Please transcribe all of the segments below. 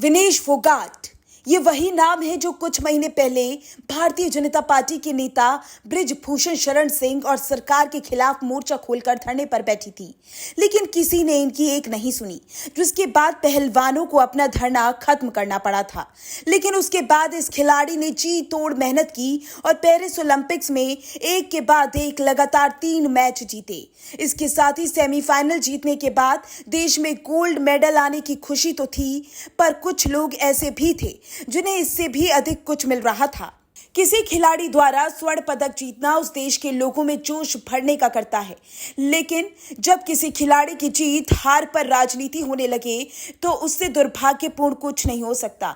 विनेश फोगाट, ये वही नाम है जो कुछ महीने पहले भारतीय जनता पार्टी के नेता बृजभूषण शरण सिंह और सरकार के खिलाफ मोर्चा खोलकर धरने पर बैठी थी। लेकिन किसी ने इनकी एक नहीं सुनी, जिसके बाद पहलवानों को अपना धरना खत्म करना पड़ा था। लेकिन उसके बाद इस खिलाड़ी ने जी तोड़ मेहनत की और पेरिस ओलंपिक्स में एक के बाद एक लगातार 3 मैच जीते। इसके साथ ही सेमीफाइनल जीतने के बाद देश में गोल्ड मेडल आने की खुशी तो थी, पर कुछ लोग ऐसे भी थे जिन्हें इससे भी अधिक कुछ मिल रहा था। किसी खिलाड़ी द्वारा स्वर्ण पदक जीतना उस देश के लोगों में जोश भरने का करता है, लेकिन जब किसी खिलाड़ी की जीत हार पर राजनीति होने लगे तो उससे दुर्भाग्यपूर्ण कुछ नहीं हो सकता।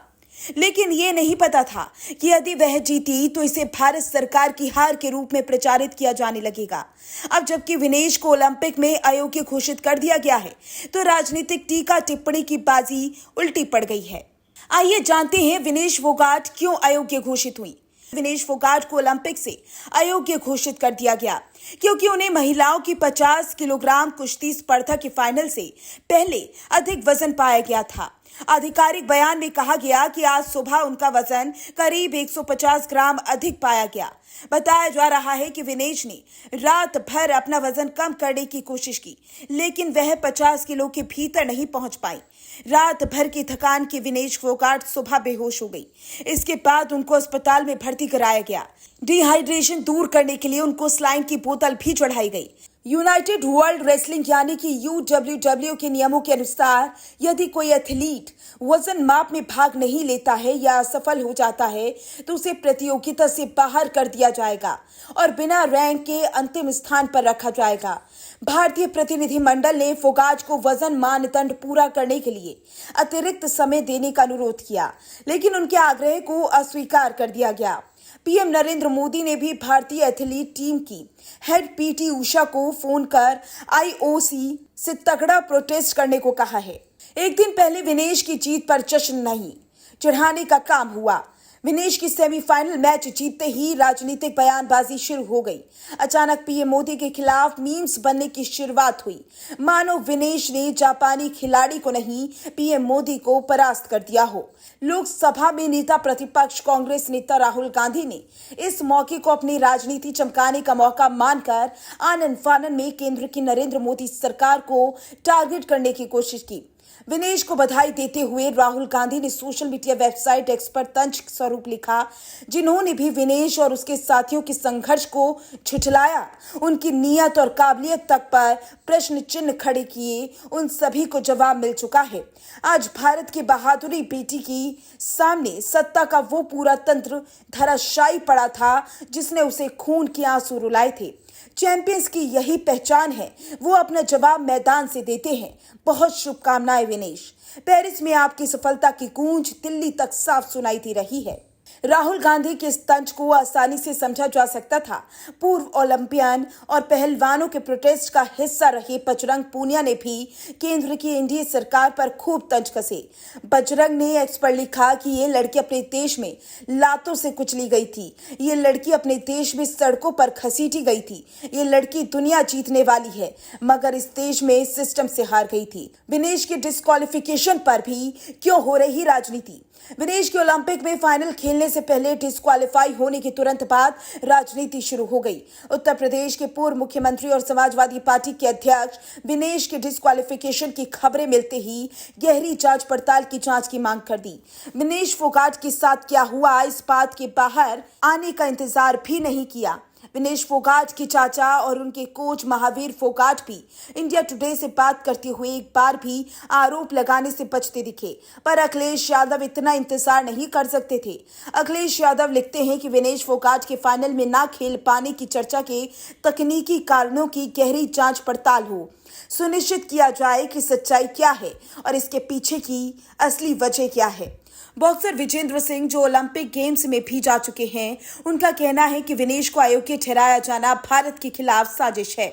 लेकिन ये नहीं पता था कि यदि वह जीती तो इसे भारत सरकार की हार के रूप में प्रचारित किया जाने लगेगा। अब जबकि विनेश को ओलंपिक में अयोग्य घोषित कर दिया गया है, तो राजनीतिक टीका टिप्पणी की बाजी उल्टी पड़ गई है। आइए जानते हैं विनेश फोगाट क्यों अयोग्य घोषित हुई। विनेश फोगाट को ओलंपिक से अयोग्य घोषित कर दिया गया क्योंकि उन्हें महिलाओं की 50 किलोग्राम कुश्ती स्पर्धा के फाइनल से पहले अधिक वजन पाया गया था। आधिकारिक बयान में कहा गया कि आज सुबह उनका वजन करीब 150 ग्राम अधिक पाया गया। बताया जा रहा है कि विनेश ने रात भर अपना वजन कम करने की कोशिश की, लेकिन वह 50 किलो के भीतर नहीं पहुंच पाई। रात भर की थकान की विनेश फोगाट सुबह बेहोश हो गई। इसके बाद उनको अस्पताल में भर्ती कराया गया। डिहाइड्रेशन दूर करने के लिए उनको सलाइन की बोतल भी चढ़ाई गई। यूनाइटेड वर्ल्ड रेसलिंग यानी कि UWW के नियमों के अनुसार यदि कोई एथलीट वजन माप में भाग नहीं लेता है या असफल हो जाता है तो उसे प्रतियोगिता से बाहर कर दिया जाएगा और बिना रैंक के अंतिम स्थान पर रखा जाएगा। भारतीय प्रतिनिधिमंडल ने फोगाट को वजन मानदंड पूरा करने के लिए अतिरिक्त समय देने का अनुरोध किया, लेकिन उनके आग्रह को अस्वीकार कर दिया गया। पीएम नरेंद्र मोदी ने भी भारतीय एथलीट टीम की हेड PT उषा को फोन कर IOC से तगड़ा प्रोटेस्ट करने को कहा है। एक दिन पहले विनेश की जीत पर जश्न नहीं, चढ़ाने का काम हुआ। विनेश की सेमीफाइनल मैच जीतते ही राजनीतिक बयानबाजी शुरू हो गई। अचानक पीएम मोदी के खिलाफ मीम्स बनने की शुरुआत हुई, मानो विनेश ने जापानी खिलाड़ी को नहीं पीएम मोदी को परास्त कर दिया हो। लोकसभा में नेता प्रतिपक्ष कांग्रेस नेता राहुल गांधी ने इस मौके को अपनी राजनीति चमकाने का मौका मानकर आनन फानन में केंद्र की नरेंद्र मोदी सरकार को टारगेट करने की कोशिश की। विनेश को बधाई देते हुए राहुल गांधी ने सोशल मीडिया वेबसाइट एक्स पर तंज स्वरूप लिखा, जिन्होंने भी विनेश और उसके साथियों के संघर्ष को झुठलाया, उनकी नीयत और काबिलियत तक पर प्रश्न चिन्ह खड़े किए, उन सभी को जवाब मिल चुका है। आज भारत की बहादुरी बेटी की सामने सत्ता का वो पूरा तंत्र धराशायी पड़ा था जिसने उसे खून के आंसू रुलाए थे। चैंपियंस की यही पहचान है, वो अपना जवाब मैदान से देते हैं। बहुत शुभकामनाएं विनेश। पेरिस में आपकी सफलता की गूंज दिल्ली तक साफ सुनाई दे रही है। राहुल गांधी के इस तंज को आसानी से समझा जा सकता था। पूर्व ओलंपियन और पहलवानों के प्रोटेस्ट का हिस्सा रहे बजरंग पूनिया ने भी केंद्र की एनडीए सरकार पर खूब तंज कसे। बजरंग ने एक्स पर लिखा कि ये लड़की अपने देश में लातों से कुचली गई थी, ये लड़की अपने देश में सड़कों पर घसीटी गई थी, ये लड़की दुनिया जीतने वाली है, मगर इस देश में सिस्टम से हार गई थी। विनेश की डिस्क्वालिफिकेशन पर भी क्यों हो रही राजनीति? विनेश के ओलंपिक में फाइनल खेलने से पहले डिस्क्वालीफाई होने के तुरंत बाद राजनीति शुरू हो गई। उत्तर प्रदेश के पूर्व मुख्यमंत्री और समाजवादी पार्टी के अध्यक्ष विनेश के डिस्क्वालिफिकेशन की खबरें मिलते ही गहरी जांच पड़ताल की जांच की मांग कर दी। विनेश फोगाट के साथ क्या हुआ, इस बात के बाहर आने का इंतजार भी नहीं किया। विनेश फोगाट के चाचा और उनके कोच महावीर फोगाट भी इंडिया टुडे से बात करते हुए एक बार भी आरोप लगाने से बचते दिखे, पर अखिलेश यादव इतना इंतजार नहीं कर सकते थे। अखिलेश यादव लिखते हैं कि विनेश फोगाट के फाइनल में ना खेल पाने की चर्चा के तकनीकी कारणों की गहरी जांच पड़ताल हो, सुनिश्चित किया जाए कि सच्चाई क्या है और इसके पीछे की असली वजह क्या है। बॉक्सर विजेंद्र सिंह, जो ओलंपिक गेम्स में भी जा चुके हैं, उनका कहना है कि विनेश को अयोग्य ठहराया जाना भारत के खिलाफ साजिश है।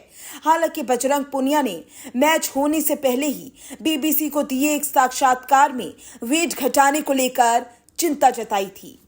हालांकि बजरंग पूनिया ने मैच होने से पहले ही BBC को दिए एक साक्षात्कार में वेट घटाने को लेकर चिंता जताई थी।